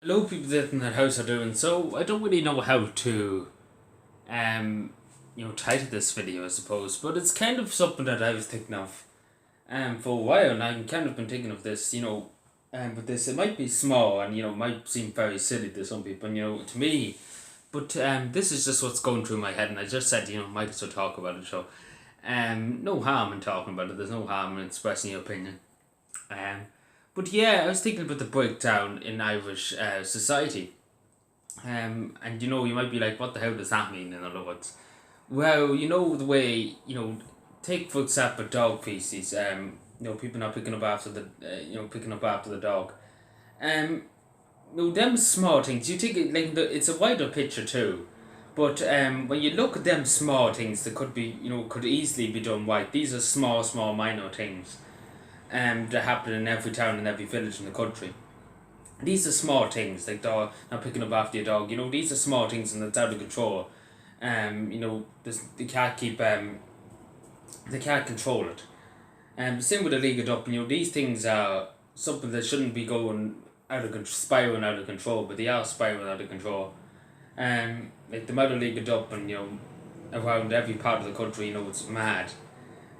Hello, people that in that house are doing. So I don't really know how to, title this video, I suppose, but it's kind of something that I was thinking of, for a while, and I've kind of been thinking of this, but this it might be small and might seem very silly to some people, to me, but this is just what's going through my head, and I just said might as well talk about it. So, no harm in talking about it. There's no harm in expressing your opinion. Um, but yeah, I was thinking about the breakdown in Irish society. And you might be like, what the hell does that mean, in other words? Well, the way, take for example dog feces, people not picking up after picking up after the dog. Um, them small things, you take it like it's a wider picture too. But when you look at them small things that could be, could easily be done right, these are small, minor things that happen in every town and every village in the country. These are small things, like dog not picking up after your dog. These are small things and it's out of control. They can't keep they can't control it. Same with the League of Dublin. These things are something that shouldn't be going spiraling out of control, but they are spiraling out of control. Like the Motor League of Dublin, around every part of the country, it's mad.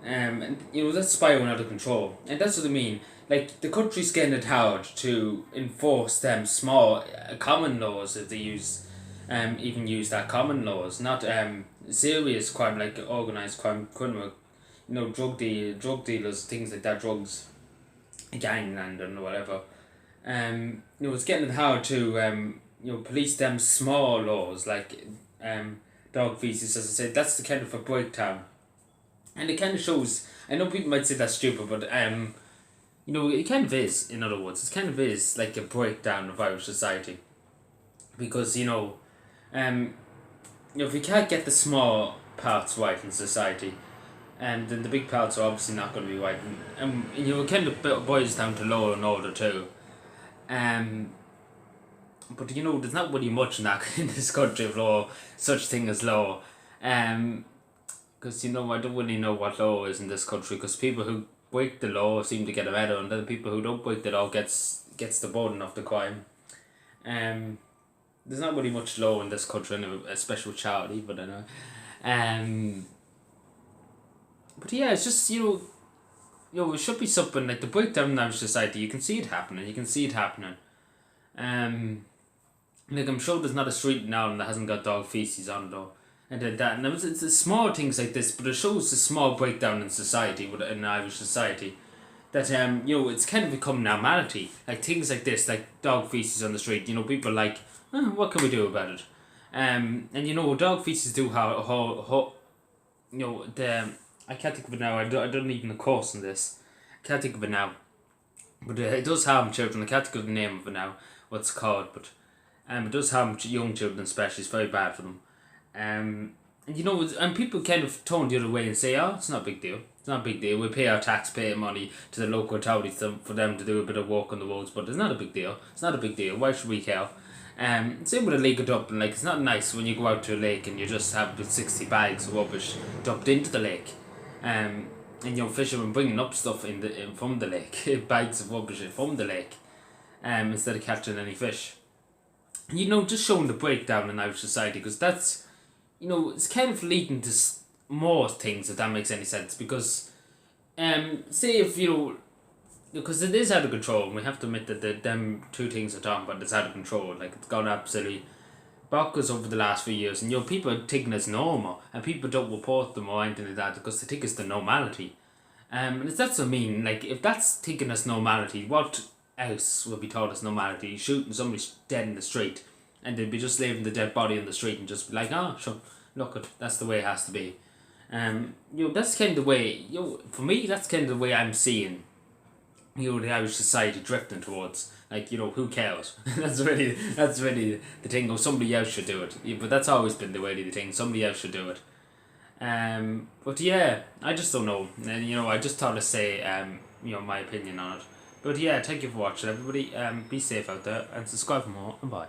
And that's spiraling out of control, and that's what I mean. Like the country's getting it hard to enforce them small common laws if they even use that common laws, not serious crime like organized crime, criminal, drug dealers, things like that, drugs, gangland and whatever. It's getting it hard to police them small laws like dog feces. As I said, that's the kind of a breakdown. And it kind of shows. I know people might say that's stupid, but it kind of is. In other words, it kind of is like a breakdown of Irish society, because if we can't get the small parts right in society, then the big parts are obviously not going to be right. And it kind of boils down to law and order too. But there's not really much in that in this country of law, such thing as law. Because I don't really know what law is in this country, because people who break the law seem to get a medal, and then the people who don't break the law gets the burden of the crime. There's not really much law in this country, especially with charity, but I know. But yeah, it's just it should be something like the breakdown in Irish society. You can see it happening. Like I'm sure there's not a street now that hasn't got dog feces on it, though. And that, and it's the small things like this, but it shows the small breakdown in society, in Irish society, that it's kind of become normality. Like things like this, like dog feces on the street. People are like, what can we do about it? And dog feces do the I can't think of it now. I don't even a course in this. I can't think of it now. But it does harm children. I can't think of the name of it now. What it's called, but it does harm young children, especially. It's very bad for them. And people kind of turn the other way and say, oh, it's not a big deal. It's not a big deal. We pay our taxpayer money to the local authorities for them to do a bit of work on the roads, but it's not a big deal. It's not a big deal. Why should we care? Same with the Lake of Dublin. Like, it's not nice when you go out to a lake and you just have 60 bags of rubbish dumped into the lake. And fishermen bringing up stuff from the lake, bags of rubbish from the lake, instead of catching any fish. Just showing the breakdown in Irish society, because that's, it's kind of leading to more things, if that makes any sense. Because, say if because it is out of control, and we have to admit that them two things are talking about, it's out of control. Like, it's gone absolutely bonkers over the last few years, and people are taking it as normal, and people don't report them or anything like that because they think it's the normality. And that's what I mean. Like, if that's taken as normality, what else will be taught as normality? Shooting somebody dead in the street, and they'd be just leaving the dead body in the street and just be like, oh, sure, look, that's the way it has to be. That's kind of the way. For me, that's kind of the way I'm seeing. The Irish society drifting towards. Like, who cares? that's really the thing. Oh, somebody else should do it. Yeah, but that's always been the way the thing. Somebody else should do it. But yeah, I just don't know. And I just thought to say my opinion on it. But yeah, thank you for watching, everybody. Be safe out there and subscribe for more, and bye.